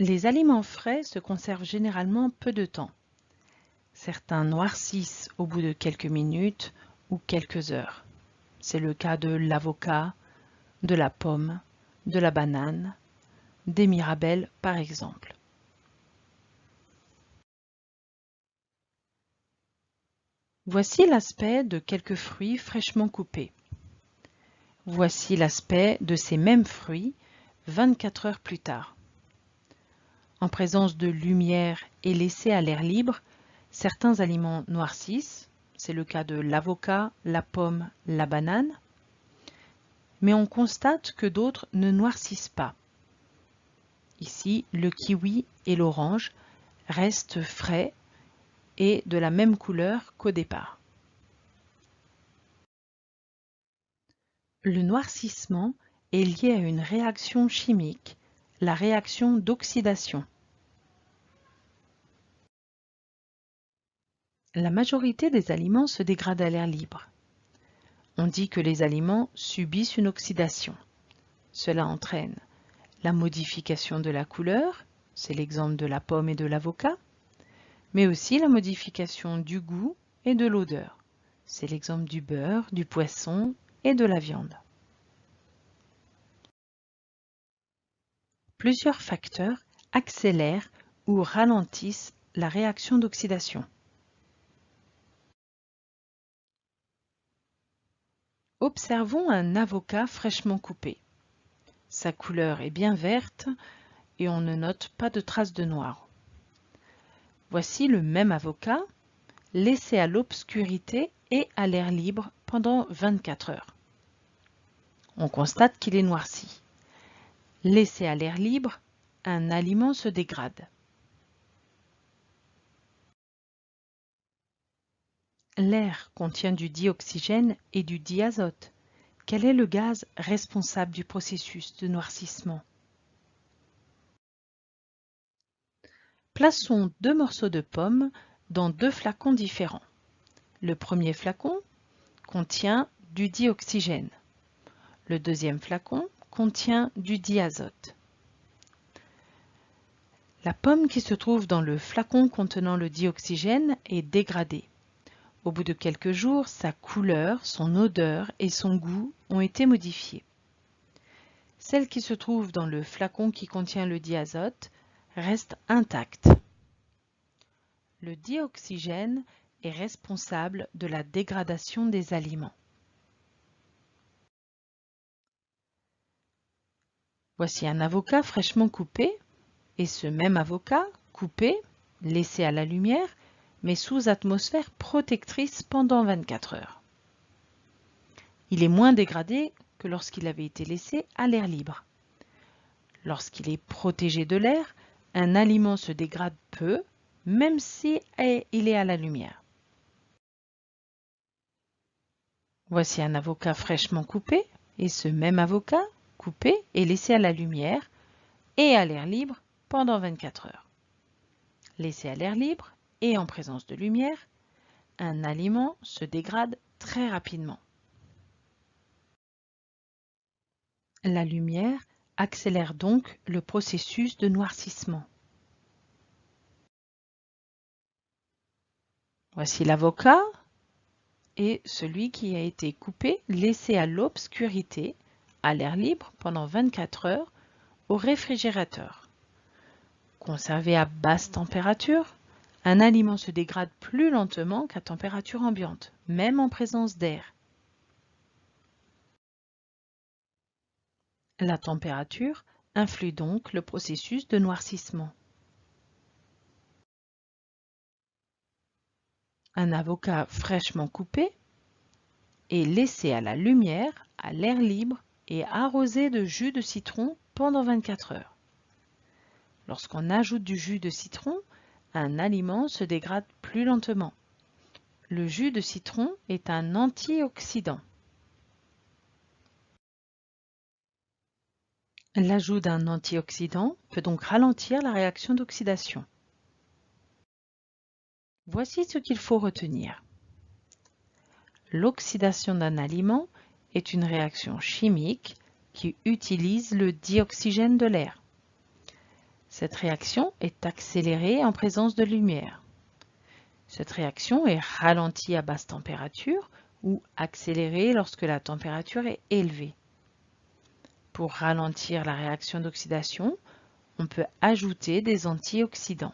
Les aliments frais se conservent généralement peu de temps. Certains noircissent au bout de quelques minutes ou quelques heures. C'est le cas de l'avocat, de la pomme, de la banane, des mirabelles par exemple. Voici l'aspect de quelques fruits fraîchement coupés. Voici l'aspect de ces mêmes fruits 24 heures plus tard. En présence de lumière et laissés à l'air libre, certains aliments noircissent, c'est le cas de l'avocat, la pomme, la banane, mais on constate que d'autres ne noircissent pas. Ici, le kiwi et l'orange restent frais et de la même couleur qu'au départ. Le noircissement est lié à une réaction chimique, la réaction d'oxydation. La majorité des aliments se dégradent à l'air libre. On dit que les aliments subissent une oxydation. Cela entraîne la modification de la couleur, c'est l'exemple de la pomme et de l'avocat, mais aussi la modification du goût et de l'odeur, c'est l'exemple du beurre, du poisson et de la viande. Plusieurs facteurs accélèrent ou ralentissent la réaction d'oxydation. Observons un avocat fraîchement coupé. Sa couleur est bien verte et on ne note pas de traces de noir. Voici le même avocat laissé à l'obscurité et à l'air libre pendant 24 heures. On constate qu'il est noirci. Laissé à l'air libre, un aliment se dégrade. L'air contient du dioxygène et du diazote. Quel est le gaz responsable du processus de noircissement? Plaçons deux morceaux de pomme dans deux flacons différents. Le premier flacon contient du dioxygène. Le deuxième flacon contient du diazote. La pomme qui se trouve dans le flacon contenant le dioxygène est dégradée. Au bout de quelques jours, sa couleur, son odeur et son goût ont été modifiés. Celle qui se trouve dans le flacon qui contient le diazote reste intacte. Le dioxygène est responsable de la dégradation des aliments. Voici un avocat fraîchement coupé et ce même avocat coupé, laissé à la lumière, mais sous atmosphère protectrice pendant 24 heures. Il est moins dégradé que lorsqu'il avait été laissé à l'air libre. Lorsqu'il est protégé de l'air, un aliment se dégrade peu, même si il est à la lumière. Voici un avocat fraîchement coupé et ce même avocat coupé est laissé à la lumière et à l'air libre pendant 24 heures. Laissé à l'air libre et en présence de lumière, un aliment se dégrade très rapidement. La lumière accélère donc le processus de noircissement. Voici l'avocat et celui qui a été coupé, laissé à l'obscurité, à l'air libre pendant 24 heures au réfrigérateur. Conservé à basse température, un aliment se dégrade plus lentement qu'à température ambiante, même en présence d'air. La température influe donc le processus de noircissement. Un avocat fraîchement coupé est laissé à la lumière, à l'air libre et arrosé de jus de citron pendant 24 heures. Lorsqu'on ajoute du jus de citron, un aliment se dégrade plus lentement. Le jus de citron est un antioxydant. L'ajout d'un antioxydant peut donc ralentir la réaction d'oxydation. Voici ce qu'il faut retenir. L'oxydation d'un aliment est une réaction chimique qui utilise le dioxygène de l'air. Cette réaction est accélérée en présence de lumière. Cette réaction est ralentie à basse température ou accélérée lorsque la température est élevée. Pour ralentir la réaction d'oxydation, on peut ajouter des antioxydants.